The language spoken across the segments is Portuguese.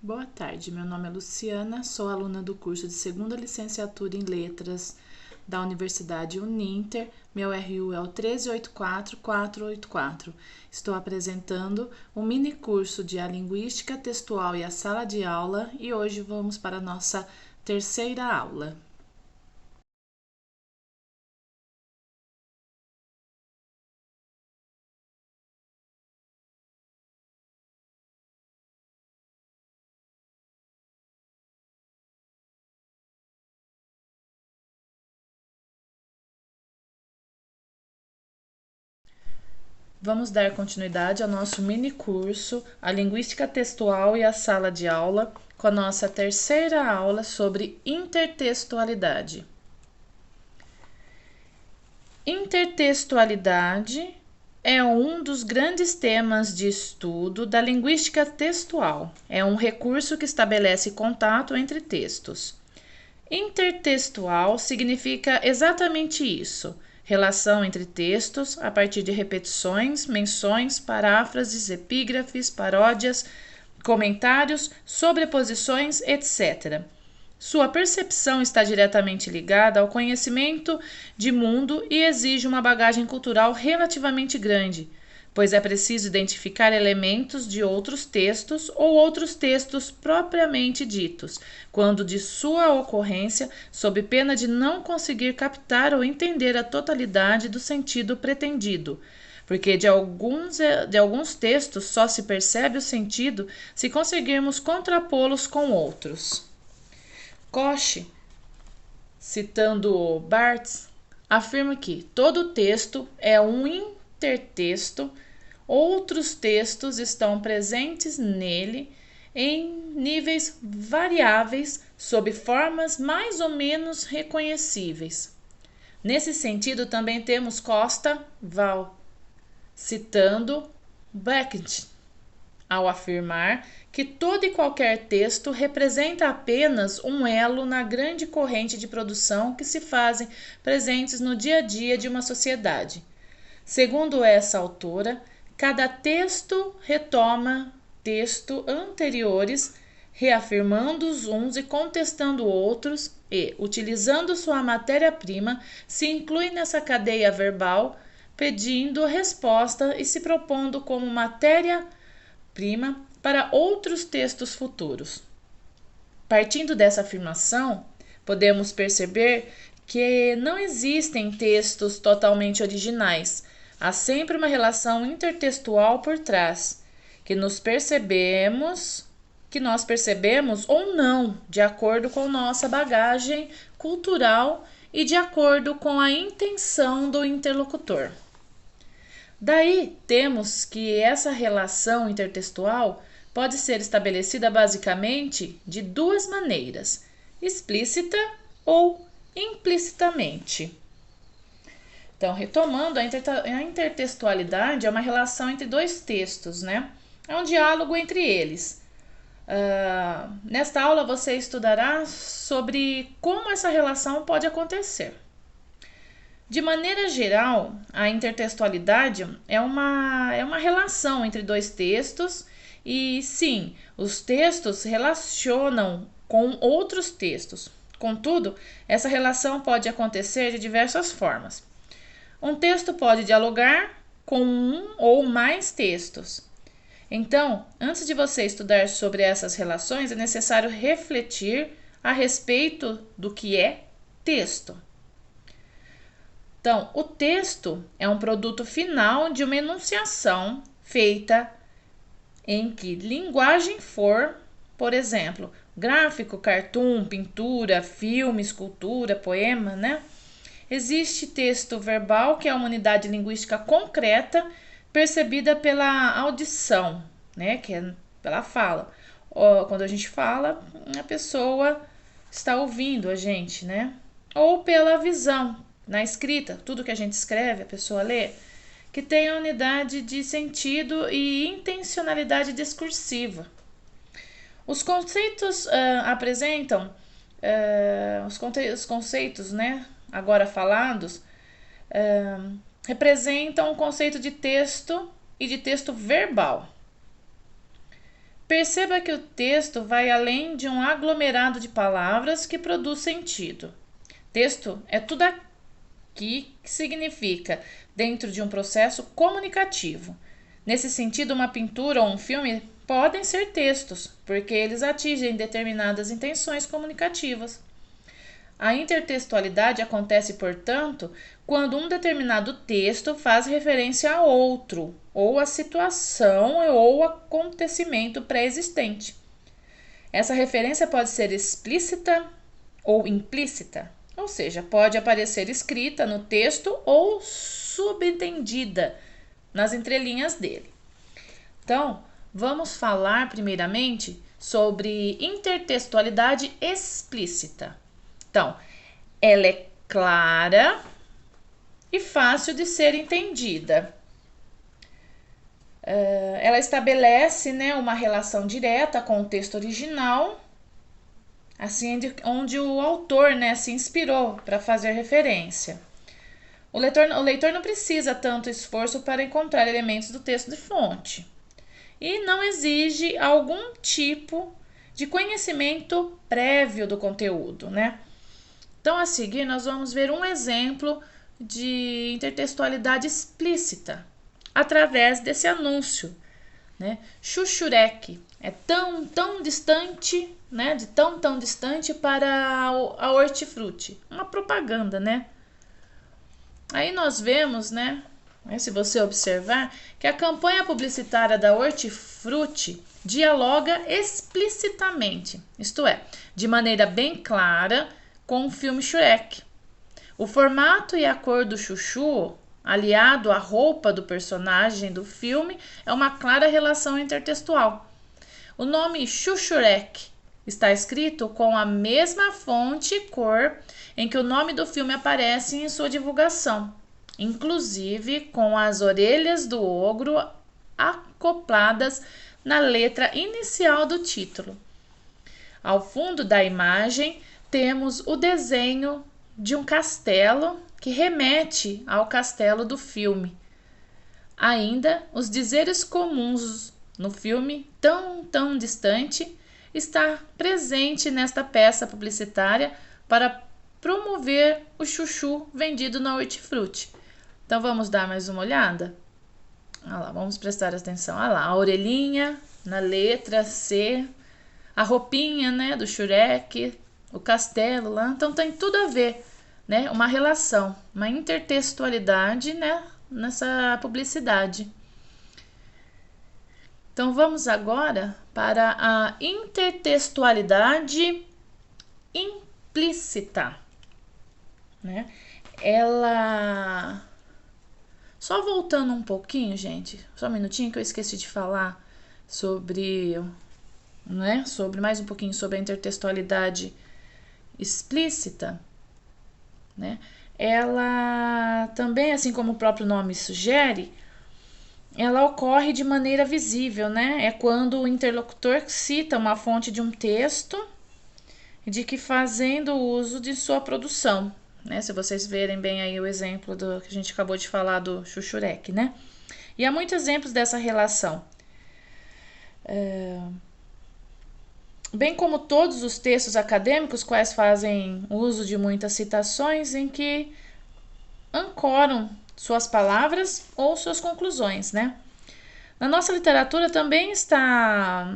Boa tarde, meu nome é Luciana, sou aluna do curso de segunda licenciatura em Letras da Universidade Uninter, meu RU é o 1384484. Estou apresentando um mini curso de A Linguística Textual e a Sala de Aula e hoje vamos para a nossa terceira aula. Vamos dar continuidade ao nosso mini curso, a Linguística Textual e a Sala de Aula, com a nossa terceira aula sobre intertextualidade. Intertextualidade é um dos grandes temas de estudo da linguística textual. É um recurso que estabelece contato entre textos. Intertextual significa exatamente isso: relação entre textos a partir de repetições, menções, paráfrases, epígrafes, paródias, comentários, sobreposições, etc. Sua percepção está diretamente ligada ao conhecimento de mundo e exige uma bagagem cultural relativamente grande, pois é preciso identificar elementos de outros textos ou outros textos propriamente ditos, quando de sua ocorrência, sob pena de não conseguir captar ou entender a totalidade do sentido pretendido, porque de alguns textos só se percebe o sentido se conseguirmos contrapô-los com outros. Koch, citando Barthes, afirma que todo texto é um intertexto, outros textos estão presentes nele em níveis variáveis, sob formas mais ou menos reconhecíveis. Nesse sentido, também temos Costa-Waldau, citando Beckett, ao afirmar que todo e qualquer texto representa apenas um elo na grande corrente de produção que se fazem presentes no dia a dia de uma sociedade. Segundo essa autora, cada texto retoma textos anteriores, reafirmando-os uns e contestando outros e, utilizando sua matéria-prima, se inclui nessa cadeia verbal, pedindo resposta e se propondo como matéria-prima para outros textos futuros. Partindo dessa afirmação, podemos perceber que não existem textos totalmente originais. Há sempre uma relação intertextual por trás, que nós percebemos ou não, de acordo com nossa bagagem cultural e de acordo com a intenção do interlocutor. Daí temos que essa relação intertextual pode ser estabelecida basicamente de duas maneiras: explícita ou implicitamente. Então, retomando, a intertextualidade é uma relação entre dois textos, né? É um diálogo entre eles. Nesta aula você estudará sobre como essa relação pode acontecer. De maneira geral, a intertextualidade é uma relação entre dois textos e, sim, os textos relacionam com outros textos. Contudo, essa relação pode acontecer de diversas formas. Um texto pode dialogar com um ou mais textos. Então, antes de você estudar sobre essas relações, é necessário refletir a respeito do que é texto. Então, o texto é um produto final de uma enunciação feita em que linguagem for, por exemplo, gráfico, cartoon, pintura, filme, escultura, poema, né? Existe texto verbal, que é uma unidade linguística concreta, percebida pela audição, né? Que é pela fala. Quando a gente fala, a pessoa está ouvindo a gente, né? Ou pela visão, na escrita, tudo que a gente escreve, a pessoa lê, que tem a unidade de sentido e intencionalidade discursiva. Os conceitos apresentam, os conceitos, né, agora falados, representam o conceito de texto e de texto verbal. Perceba que o texto vai além de um aglomerado de palavras que produz sentido. Texto é tudo aqui que significa dentro de um processo comunicativo. Nesse sentido, uma pintura ou um filme podem ser textos, porque eles atingem determinadas intenções comunicativas. A intertextualidade acontece, portanto, quando um determinado texto faz referência a outro, ou a situação ou acontecimento pré-existente. Essa referência pode ser explícita ou implícita, ou seja, pode aparecer escrita no texto ou subentendida nas entrelinhas dele. Então, vamos falar primeiramente sobre intertextualidade explícita. Então, ela é clara e fácil de ser entendida. Ela estabelece, né, uma relação direta com o texto original, assim, onde o autor, né, se inspirou para fazer referência. O leitor não precisa tanto esforço para encontrar elementos do texto de fonte e não exige algum tipo de conhecimento prévio do conteúdo, né? Então, a seguir, nós vamos ver um exemplo de intertextualidade explícita através desse anúncio, né? Chuchurek é tão distante, né? De tão distante para a hortifruti. Uma propaganda, né? Aí nós vemos, né? Se você observar, que a campanha publicitária da Hortifruti dialoga explicitamente, isto é, de maneira bem clara, com o filme Shrek. O formato e a cor do chuchu, aliado à roupa do personagem do filme, é uma clara relação intertextual. O nome Chuchurek está escrito com a mesma fonte e cor em que o nome do filme aparece em sua divulgação, inclusive com as orelhas do ogro acopladas na letra inicial do título. Ao fundo da imagem, temos o desenho de um castelo que remete ao castelo do filme. Ainda, os dizeres comuns no filme, tão distante, está presente nesta peça publicitária para promover o chuchu vendido na Hortifruti. Então, vamos dar mais uma olhada? Olha lá, vamos prestar atenção. Olha lá, a orelhinha na letra C, a roupinha, né, do Shrek, o castelo lá. Então, tem tudo a ver, né? Uma relação, uma intertextualidade, né, nessa publicidade. Então, vamos agora para a intertextualidade implícita, né? Ela... Só voltando um pouquinho, gente, só um minutinho que eu esqueci de falar sobre, né, sobre mais um pouquinho sobre a intertextualidade explícita, né? Ela também, assim como o próprio nome sugere, ela ocorre de maneira visível, né? É quando o interlocutor cita uma fonte de um texto de que fazendo uso de sua produção, né? Se vocês verem bem aí o exemplo do que a gente acabou de falar do Chuchurek, né? E há muitos exemplos dessa relação. Bem como todos os textos acadêmicos, quais fazem uso de muitas citações em que ancoram suas palavras ou suas conclusões, né? Na nossa literatura também está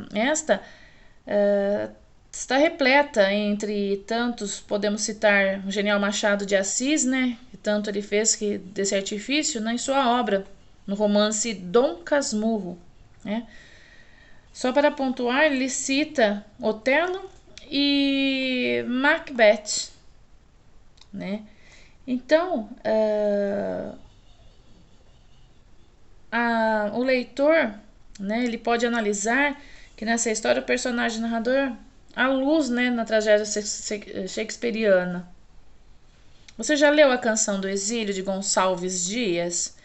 repleta, entre tantos podemos citar o genial Machado de Assis, né? Que tanto ele fez desse artifício, né, em sua obra, no romance Dom Casmurro, né? Só para pontuar, ele cita Otelo e Macbeth, né? Então, o leitor, né, ele pode analisar que nessa história o personagem narrador há luz, né, na tragédia shakespeariana. Você já leu a Canção do Exílio de Gonçalves Dias?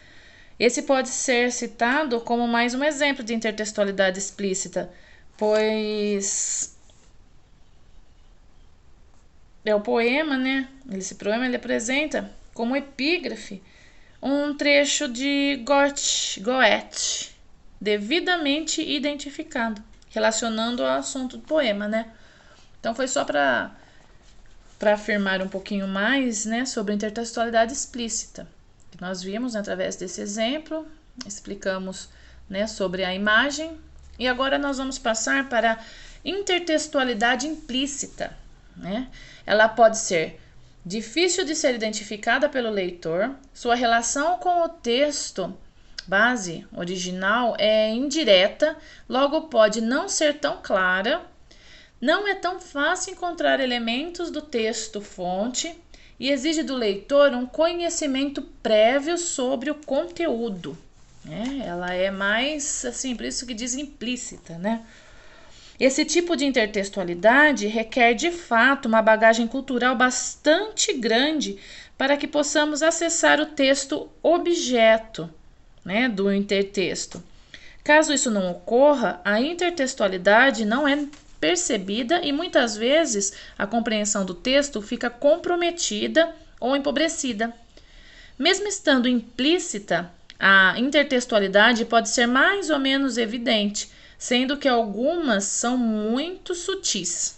Esse pode ser citado como mais um exemplo de intertextualidade explícita, pois é o poema, né? Esse poema ele apresenta como epígrafe um trecho de Goethe, devidamente identificado. relacionando ao assunto do poema, né? Então foi só para afirmar um pouquinho mais, né, sobre a intertextualidade explícita. Que nós vimos, né, através desse exemplo, explicamos, né, sobre a imagem. E agora nós vamos passar para a intertextualidade implícita, né? Ela pode ser difícil de ser identificada pelo leitor, sua relação com o texto base original é indireta, logo pode não ser tão clara, não é tão fácil encontrar elementos do texto-fonte e exige do leitor um conhecimento prévio sobre o conteúdo. Ela é mais, assim, por isso que diz implícita, né? Esse tipo de intertextualidade requer, de fato, uma bagagem cultural bastante grande para que possamos acessar o texto objeto, né, do intertexto. Caso isso não ocorra, a intertextualidade não é percebida e muitas vezes a compreensão do texto fica comprometida ou empobrecida. Mesmo estando implícita, a intertextualidade pode ser mais ou menos evidente, sendo que algumas são muito sutis.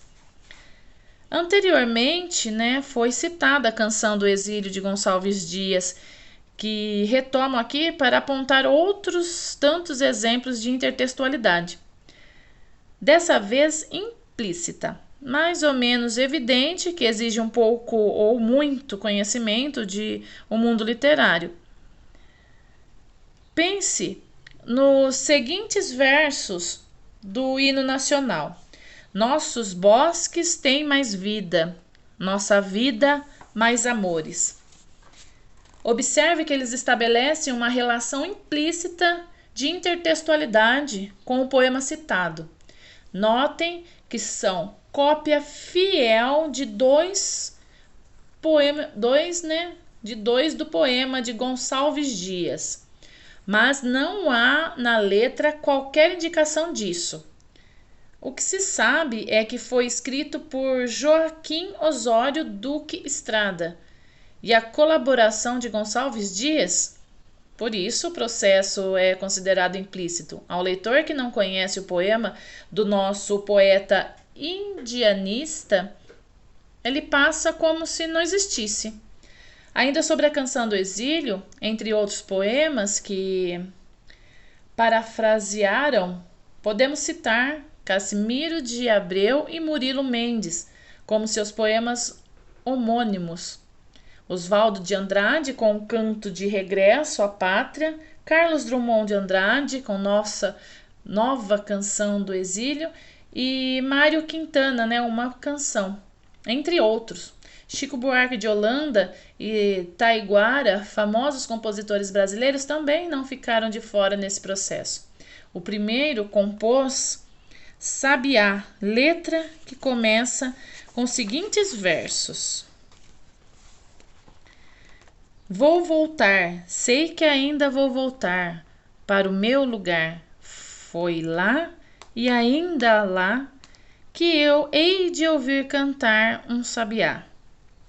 Anteriormente, né, foi citada a canção do Exílio de Gonçalves Dias, que retomo aqui para apontar outros tantos exemplos de intertextualidade. Dessa vez implícita, mais ou menos evidente, que exige um pouco ou muito conhecimento de o mundo literário. Pense nos seguintes versos do hino nacional: nossos bosques têm mais vida, nossa vida mais amores. Observe que eles estabelecem uma relação implícita de intertextualidade com o poema citado. Notem que são cópia fiel de dois do poema de Gonçalves Dias. Mas não há na letra qualquer indicação disso. O que se sabe é que foi escrito por Joaquim Osório Duque Estrada e a colaboração de Gonçalves Dias. Por isso, o processo é considerado implícito. Ao leitor que não conhece o poema do nosso poeta indianista, ele passa como se não existisse. Ainda sobre a Canção do Exílio, entre outros poemas que parafrasearam, podemos citar Casimiro de Abreu e Murilo Mendes como seus poemas homônimos. Oswaldo de Andrade com o Canto de Regresso à Pátria, Carlos Drummond de Andrade com Nossa Nova Canção do Exílio e Mário Quintana, né, Uma Canção, entre outros. Chico Buarque de Holanda e Taiguara, famosos compositores brasileiros, também não ficaram de fora nesse processo. O primeiro compôs Sabiá, letra que começa com os seguintes versos: vou voltar, sei que ainda vou voltar para o meu lugar. Foi lá e ainda lá que eu hei de ouvir cantar um sabiá.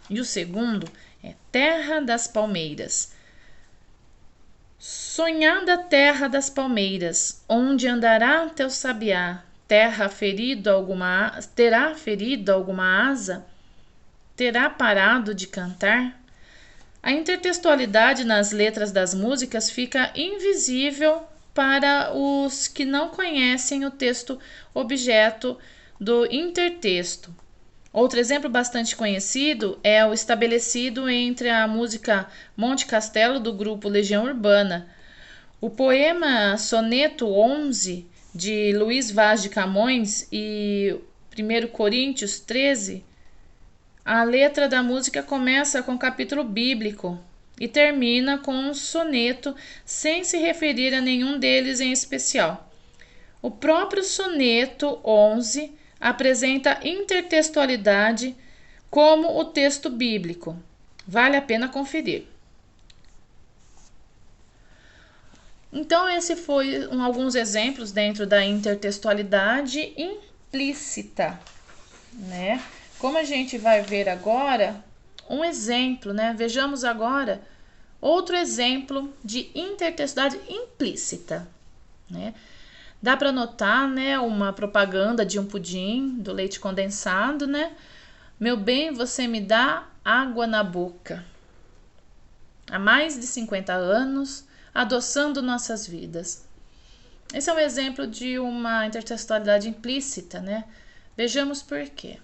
E o segundo é Terra das Palmeiras. Sonhada terra das palmeiras, onde andará teu sabiá, terá ferido alguma asa? Terá parado de cantar? A intertextualidade nas letras das músicas fica invisível para os que não conhecem o texto objeto do intertexto. Outro exemplo bastante conhecido é o estabelecido entre a música Monte Castelo do grupo Legião Urbana. O poema Soneto 11 de Luís Vaz de Camões e 1 Coríntios 13, a letra da música começa com um capítulo bíblico e termina com um soneto sem se referir a nenhum deles em especial. O próprio soneto 11 apresenta intertextualidade como o texto bíblico. Vale a pena conferir. Então, esse foi alguns exemplos dentro da intertextualidade implícita, né? Como a gente vai ver agora, um exemplo, né? Vejamos agora outro exemplo de intertextualidade implícita, né? Dá para notar, né, uma propaganda de um pudim do leite condensado, né? Meu bem, você me dá água na boca. Há mais de 50 anos, adoçando nossas vidas. Esse é um exemplo de uma intertextualidade implícita, né? Vejamos por quê.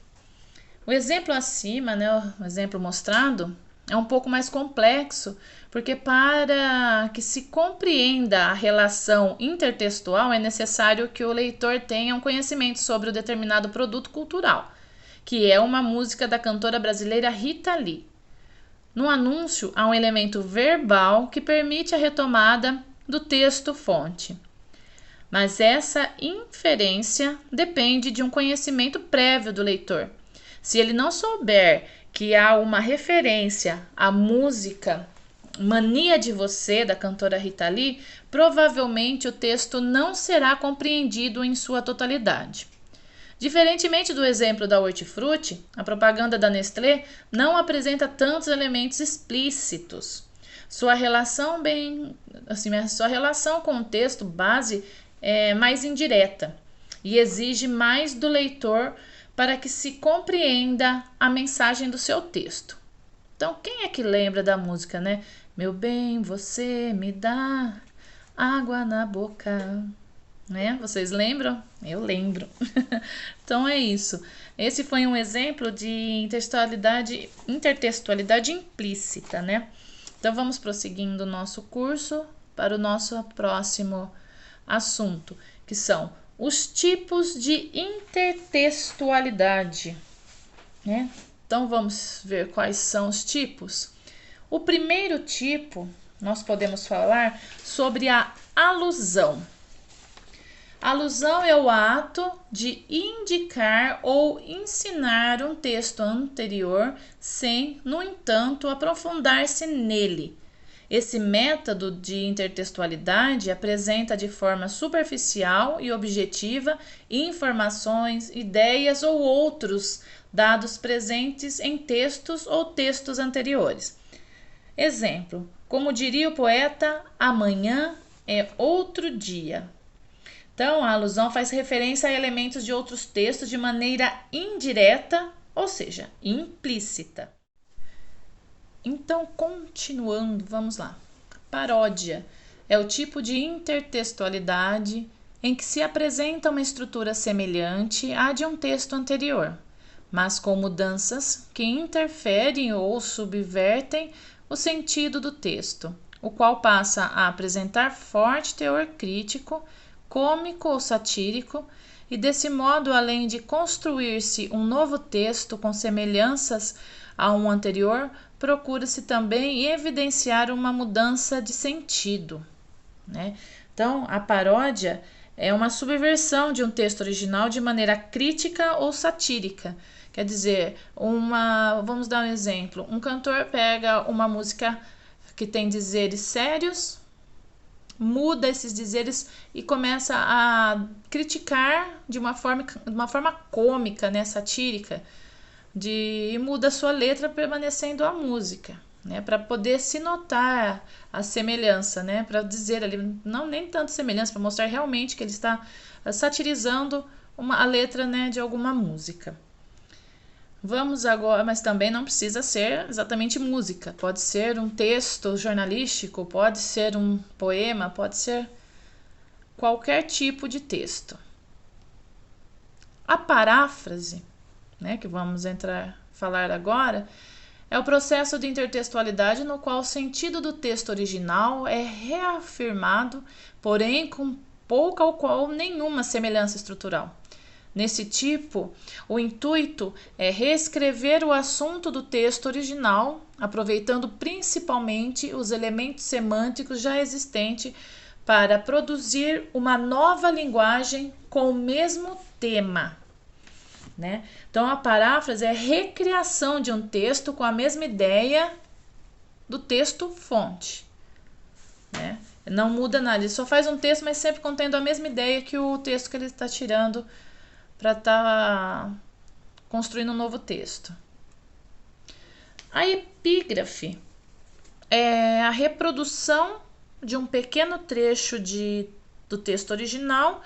O exemplo acima, né, o exemplo mostrado, é um pouco mais complexo, porque para que se compreenda a relação intertextual é necessário que o leitor tenha um conhecimento sobre o determinado produto cultural, que é uma música da cantora brasileira Rita Lee. No anúncio, há um elemento verbal que permite a retomada do texto-fonte. Mas essa inferência depende de um conhecimento prévio do leitor. Se ele não souber que há uma referência à música Mania de Você, da cantora Rita Lee, provavelmente o texto não será compreendido em sua totalidade. Diferentemente do exemplo da Hortifruti, a propaganda da Nestlé não apresenta tantos elementos explícitos. Sua relação com o texto base é mais indireta e exige mais do leitor para que se compreenda a mensagem do seu texto. Então, quem é que lembra da música, né? Meu bem, você me dá água na boca, né? Vocês lembram? Eu lembro. Então é isso. Esse foi um exemplo de intertextualidade implícita, né? Então vamos prosseguindo o nosso curso para o nosso próximo assunto, que são os tipos de intertextualidade, né? Então vamos ver quais são os tipos. O primeiro tipo, nós podemos falar sobre a alusão. Alusão é o ato de indicar ou ensinar um texto anterior sem, no entanto, aprofundar-se nele. Esse método de intertextualidade apresenta de forma superficial e objetiva informações, ideias ou outros dados presentes em textos ou textos anteriores. Exemplo: como diria o poeta, amanhã é outro dia. Então, a alusão faz referência a elementos de outros textos de maneira indireta, ou seja, implícita. Então, continuando, vamos lá. Paródia é o tipo de intertextualidade em que se apresenta uma estrutura semelhante à de um texto anterior, mas com mudanças que interferem ou subvertem o sentido do texto, o qual passa a apresentar forte teor crítico, cômico ou satírico, e desse modo, além de construir-se um novo texto com semelhanças a um anterior, procura-se também evidenciar uma mudança de sentido, né? Então, a paródia é uma subversão de um texto original de maneira crítica ou satírica. Quer dizer, vamos dar um exemplo. Um cantor pega uma música que tem dizeres sérios, muda esses dizeres e começa a criticar de uma forma cômica, né, satírica, e muda a sua letra permanecendo a música, né, para poder se notar a semelhança, né, para dizer ali, não nem tanto semelhança, para mostrar realmente que ele está satirizando a letra, né, de alguma música. Vamos agora, mas também não precisa ser exatamente música. Pode ser um texto jornalístico, pode ser um poema, pode ser qualquer tipo de texto. A paráfrase, né, que vamos falar agora, é o processo de intertextualidade no qual o sentido do texto original é reafirmado, porém com pouca ou nenhuma semelhança estrutural. Nesse tipo, o intuito é reescrever o assunto do texto original, aproveitando principalmente os elementos semânticos já existentes para produzir uma nova linguagem com o mesmo tema, né? Então, a paráfrase é a recriação de um texto com a mesma ideia do texto fonte, né? Não muda nada, ele só faz um texto, mas sempre contendo a mesma ideia que o texto que ele está tirando para estar construindo um novo texto. A epígrafe é a reprodução de um pequeno trecho do texto original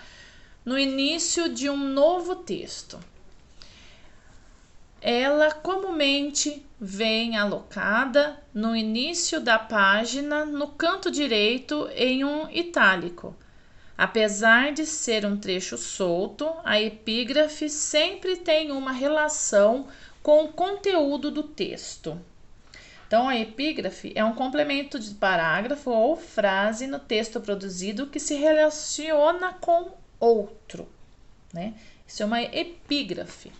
no início de um novo texto. Ela comumente vem alocada no início da página, no canto direito, em um itálico. Apesar de ser um trecho solto, a epígrafe sempre tem uma relação com o conteúdo do texto. Então, a epígrafe é um complemento de parágrafo ou frase no texto produzido que se relaciona com outro, né? Isso é uma epígrafe.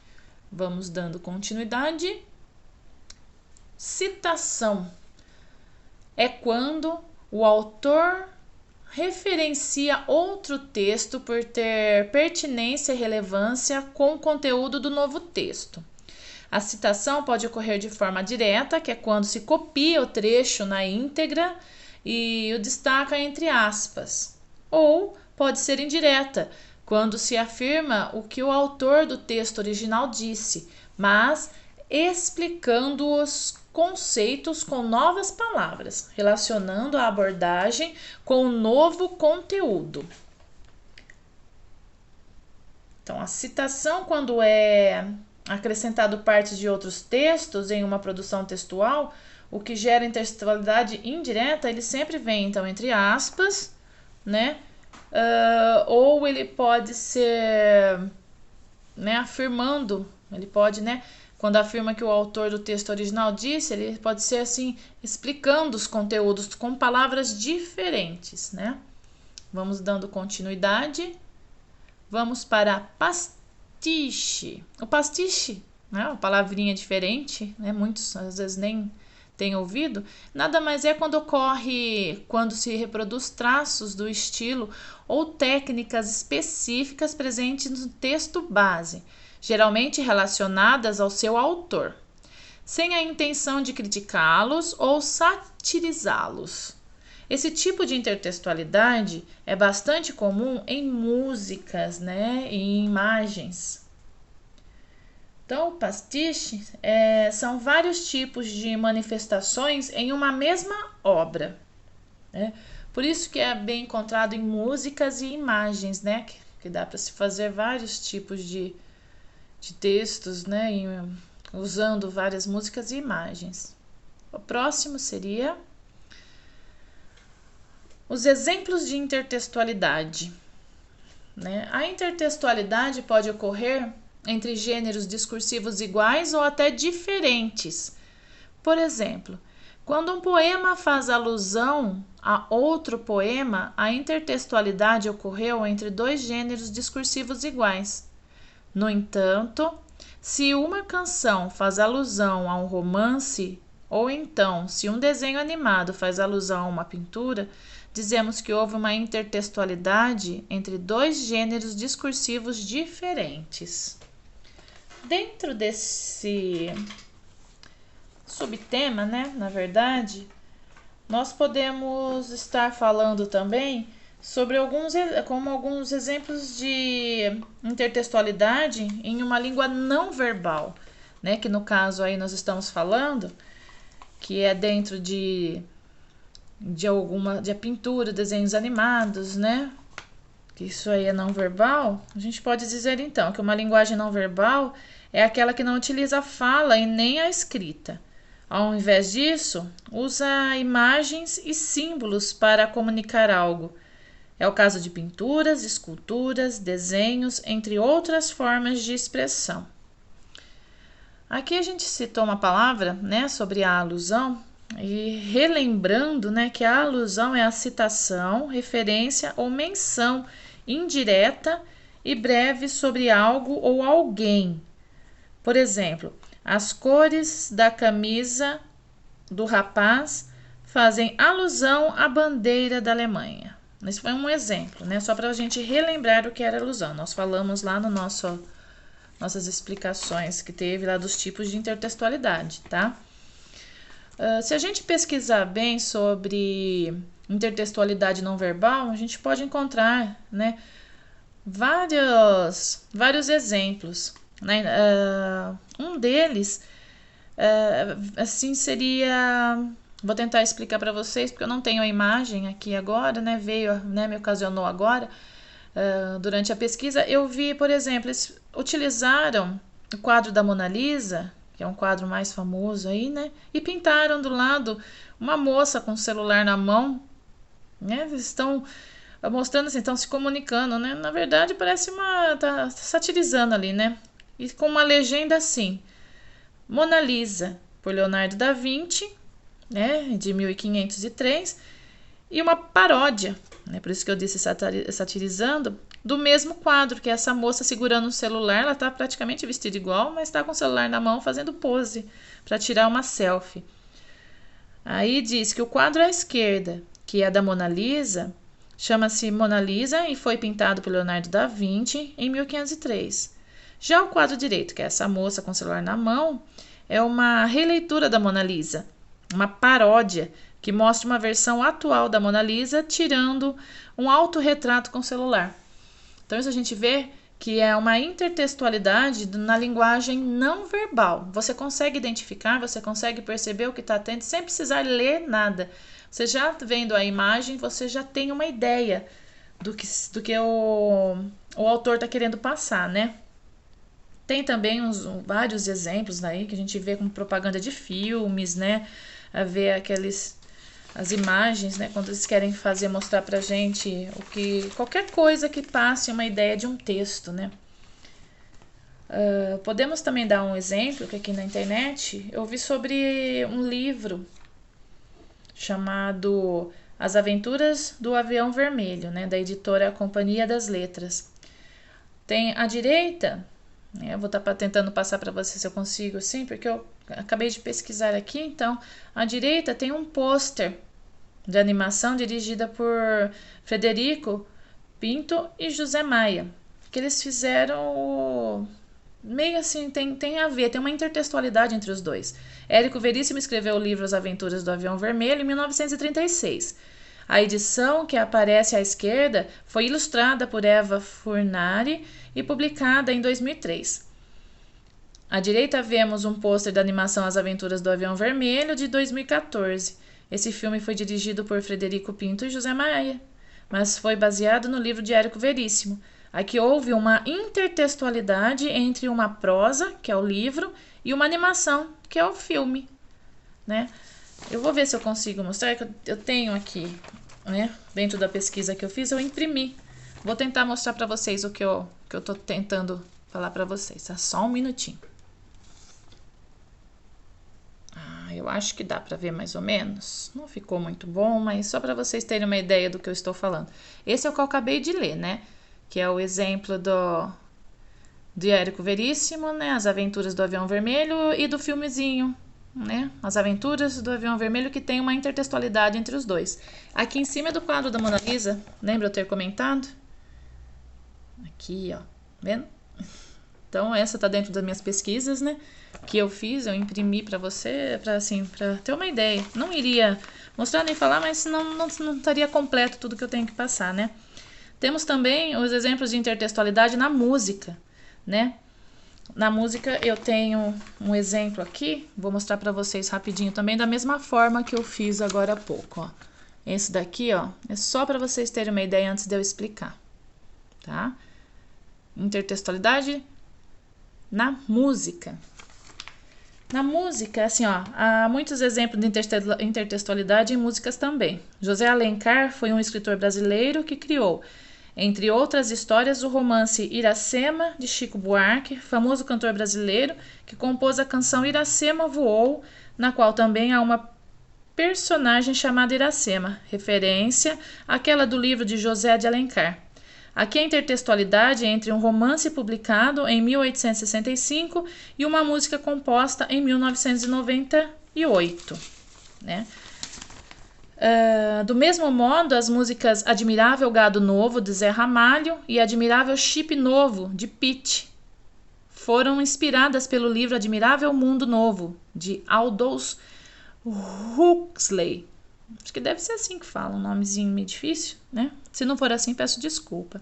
Vamos dando continuidade. Citação é quando o autor referencia outro texto por ter pertinência e relevância com o conteúdo do novo texto. A citação pode ocorrer de forma direta, que é quando se copia o trecho na íntegra e o destaca entre aspas. Ou pode ser indireta, quando se afirma o que o autor do texto original disse, mas explicando os conceitos com novas palavras, relacionando a abordagem com o novo conteúdo. Então, a citação, quando é acrescentado partes de outros textos em uma produção textual, o que gera intertextualidade indireta, ele sempre vem, então, entre aspas, né? Ou ele pode ser, né, afirmando, ele pode, né, quando afirma que o autor do texto original disse, ele pode ser assim, explicando os conteúdos com palavras diferentes, né? Vamos dando continuidade. Vamos para pastiche. O pastiche, né, uma palavrinha diferente, né, muitos às vezes nem têm ouvido, nada mais é quando ocorre, quando se reproduz traços do estilo ou técnicas específicas presentes no texto base, geralmente relacionadas ao seu autor, sem a intenção de criticá-los ou satirizá-los. Esse tipo de intertextualidade é bastante comum em músicas, né, e em imagens. Então, o pastiche são vários tipos de manifestações em uma mesma obra, né? Por isso que é bem encontrado em músicas e imagens, né? Que dá para se fazer vários tipos de textos, né? Usando várias músicas e imagens. O próximo seria os exemplos de intertextualidade, né? A intertextualidade pode ocorrer entre gêneros discursivos iguais ou até diferentes. Por exemplo, quando um poema faz alusão a outro poema, a intertextualidade ocorreu entre dois gêneros discursivos iguais. No entanto, se uma canção faz alusão a um romance, ou então se um desenho animado faz alusão a uma pintura, dizemos que houve uma intertextualidade entre dois gêneros discursivos diferentes. Dentro desse subtema, né, na verdade, nós podemos estar falando também sobre alguns exemplos de intertextualidade em uma língua não verbal, né, que no caso aí nós estamos falando, que é dentro de pintura, desenhos animados, né? Que isso aí é não verbal. A gente pode dizer então que uma linguagem não verbal é aquela que não utiliza a fala e nem a escrita. Ao invés disso, usa imagens e símbolos para comunicar algo. É o caso de pinturas, esculturas, desenhos, entre outras formas de expressão. Aqui a gente citou uma palavra, né, sobre a alusão, e relembrando, né, que a alusão é a citação, referência ou menção indireta e breve sobre algo ou alguém. Por exemplo, as cores da camisa do rapaz fazem alusão à bandeira da Alemanha. Esse foi um exemplo, né? Só para a gente relembrar o que era alusão. Nós falamos lá no nossas explicações que teve lá dos tipos de intertextualidade, tá? Se a gente pesquisar bem sobre intertextualidade não verbal, a gente pode encontrar, né, vários exemplos, né? Um deles, assim, seria... Vou tentar explicar para vocês, porque eu não tenho a imagem aqui agora, né? Me ocasionou agora. durante a pesquisa, eu vi, por exemplo, eles utilizaram o quadro da Mona Lisa, que é um quadro mais famoso aí, né? E pintaram do lado uma moça com o celular na mão, né? Eles estão mostrando assim, estão se comunicando, né? Na verdade, parece tá satirizando ali, né? E com uma legenda assim: Mona Lisa, por Leonardo da Vinci, né? De 1503, e uma paródia, né? Por isso que eu disse satirizando, do mesmo quadro, que é essa moça segurando um celular. Ela está praticamente vestida igual, mas está com o celular na mão fazendo pose para tirar uma selfie. Aí diz que o quadro à esquerda, que é da Mona Lisa, chama-se Mona Lisa e foi pintado por Leonardo da Vinci em 1503. Já o quadro direito, que é essa moça com o celular na mão, é uma releitura da Mona Lisa, uma paródia que mostra uma versão atual da Mona Lisa tirando um autorretrato com o celular. Então isso a gente vê que é uma intertextualidade na linguagem não verbal. Você consegue identificar, você consegue perceber o que está atento sem precisar ler nada. Você já vendo a imagem, você já tem uma ideia do que o autor está querendo passar, né? Tem também vários exemplos aí que a gente vê como propaganda de filmes, né? A ver as imagens, né? Quando eles querem mostrar pra gente qualquer coisa que passe uma ideia de um texto, né? Podemos também dar um exemplo que aqui na internet eu vi sobre um livro chamado As Aventuras do Avião Vermelho, né? Da editora Companhia das Letras. Tem à direita, eu vou estar tentando passar para você se eu consigo assim, porque eu acabei de pesquisar aqui. Então, à direita tem um pôster de animação dirigida por Frederico Pinto e José Maia, que eles fizeram meio assim, tem a ver, tem uma intertextualidade entre os dois. Érico Veríssimo escreveu o livro As Aventuras do Avião Vermelho em 1936. A edição que aparece à esquerda foi ilustrada por Eva Furnari e publicada em 2003. À direita vemos um pôster da animação As Aventuras do Avião Vermelho de 2014. Esse filme foi dirigido por Frederico Pinto e José Maia, mas foi baseado no livro de Érico Veríssimo. Aqui houve uma intertextualidade entre uma prosa, que é o livro, e uma animação, que é o filme, né? Eu vou ver se eu consigo mostrar, que eu tenho aqui, né? Dentro da pesquisa que eu fiz, eu imprimi. Vou tentar mostrar para vocês o que eu tô tentando falar para vocês. Só um minutinho. Eu acho que dá para ver mais ou menos. Não ficou muito bom, mas só para vocês terem uma ideia do que eu estou falando. Esse é o que eu acabei de ler, né? Que é o exemplo de Érico Veríssimo, né? As Aventuras do Avião Vermelho, e do filmezinho, né? As Aventuras do Avião Vermelho, que tem uma intertextualidade entre os dois. Aqui em cima é do quadro da Mona Lisa, lembra eu ter comentado? Aqui, ó, vendo? Então essa tá dentro das minhas pesquisas, né? Que eu fiz, eu imprimi para você, para ter uma ideia. Não iria mostrar nem falar, mas não estaria completo tudo que eu tenho que passar, né? Temos também os exemplos de intertextualidade na música, né? Na música eu tenho um exemplo aqui, vou mostrar para vocês rapidinho também, da mesma forma que eu fiz agora há pouco, ó. Esse daqui, ó, é só para vocês terem uma ideia antes de eu explicar, tá? Intertextualidade na música. Na música, assim, ó, há muitos exemplos de intertextualidade em músicas também. José Alencar foi um escritor brasileiro que criou, entre outras histórias, o romance Iracema, de Chico Buarque, famoso cantor brasileiro que compôs a canção Iracema Voou, na qual também há uma personagem chamada Iracema, referência àquela do livro de José de Alencar. Aqui a intertextualidade entre um romance publicado em 1865 e uma música composta em 1998, né? Do mesmo modo, as músicas Admirável Gado Novo, de Zé Ramalho, e Admirável Chip Novo, de Pitt, foram inspiradas pelo livro Admirável Mundo Novo, de Aldous Huxley. Acho que deve ser assim que fala, um nomezinho meio difícil, né? Se não for assim, peço desculpa.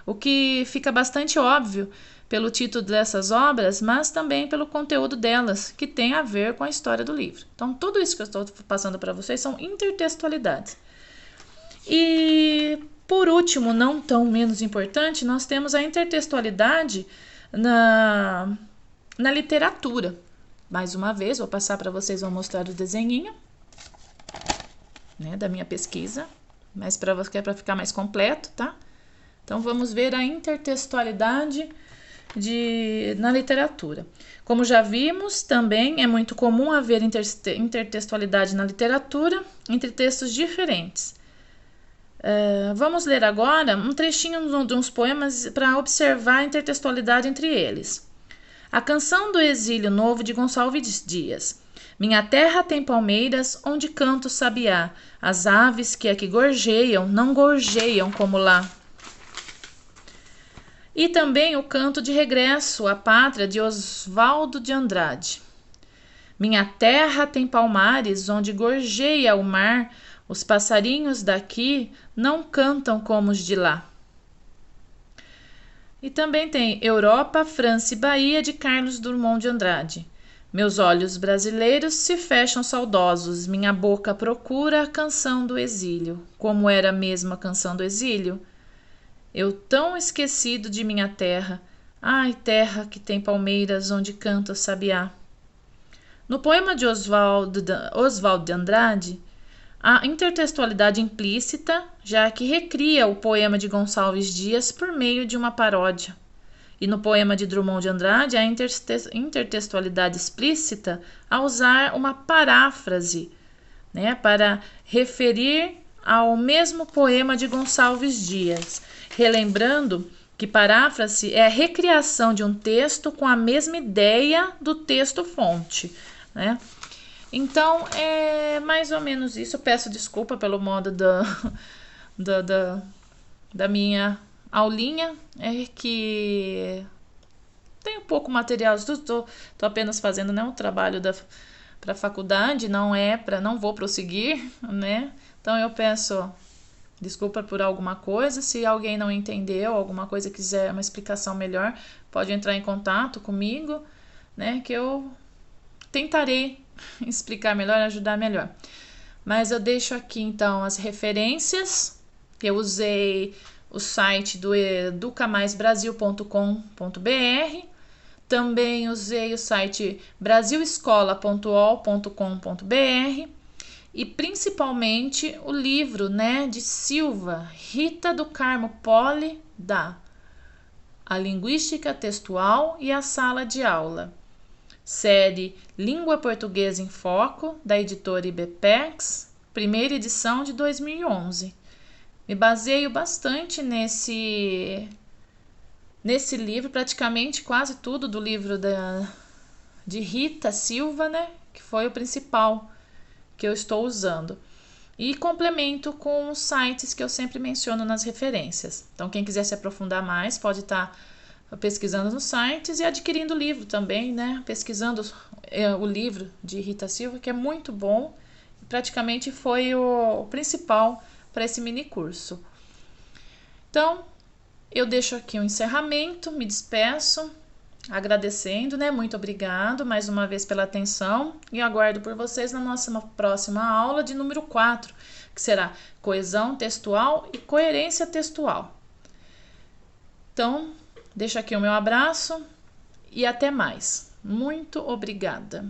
O que fica bastante óbvio pelo título dessas obras, mas também pelo conteúdo delas, que tem a ver com a história do livro. Então, tudo isso que eu estou passando para vocês são intertextualidades. E por último, não tão menos importante, nós temos a intertextualidade na literatura. Mais uma vez, vou passar para vocês, vou mostrar o desenhinho, né, da minha pesquisa, mas para ficar mais completo, tá? Então, vamos ver a intertextualidade na literatura. Como já vimos, também é muito comum haver intertextualidade na literatura entre textos diferentes. Vamos ler agora um trechinho de uns poemas para observar a intertextualidade entre eles. A Canção do Exílio Novo, de Gonçalves Dias. Minha terra tem palmeiras onde canta o sabiá. As aves que aqui gorjeiam não gorjeiam como lá. E também o Canto de Regresso à Pátria, de Oswaldo de Andrade. Minha terra tem palmares onde gorjeia o mar. Os passarinhos daqui não cantam como os de lá. E também tem Europa, França e Bahia, de Carlos Drummond de Andrade. Meus olhos brasileiros se fecham saudosos, minha boca procura a canção do exílio. Como era mesmo a canção do exílio? Eu tão esquecido de minha terra, ai, terra que tem palmeiras onde canta o sabiá. No poema de Oswaldo de Andrade, há intertextualidade implícita, já que recria o poema de Gonçalves Dias por meio de uma paródia. E no poema de Drummond de Andrade, há intertextualidade explícita ao usar uma paráfrase, né, para referir ao mesmo poema de Gonçalves Dias, relembrando que paráfrase é a recriação de um texto com a mesma ideia do texto-fonte, né? Então, é mais ou menos isso. Eu peço desculpa pelo modo da minha aulinha, é que tem um pouco material, estou apenas fazendo, né, um trabalho para a faculdade, não vou prosseguir, né? Então eu peço desculpa por alguma coisa. Se alguém não entendeu, alguma coisa, quiser uma explicação melhor, pode entrar em contato comigo, né, que eu tentarei explicar melhor, ajudar melhor. Mas eu deixo aqui então as referências. Eu usei o site do educamaisbrasil.com.br, também usei o site brasilescola.ol.com.br e principalmente o livro, né, de Silva, Rita do Carmo Poli, A Linguística Textual e a Sala de Aula, série Língua Portuguesa em Foco, da editora IBPEX, primeira edição de 2011. Me baseio bastante nesse livro, praticamente quase tudo do livro de Rita Silva, né, que foi o principal que eu estou usando. E complemento com os sites que eu sempre menciono nas referências. Então, quem quiser se aprofundar mais, pode estar pesquisando nos sites e adquirindo o livro também, né? Pesquisando o livro de Rita Silva, que é muito bom. Praticamente foi o principal para esse mini curso. Então, eu deixo aqui um encerramento, me despeço, agradecendo, né? Muito obrigado mais uma vez pela atenção e aguardo por vocês na nossa próxima aula de número 4, que será coesão textual e coerência textual. Então, deixo aqui o meu abraço e até mais. Muito obrigada.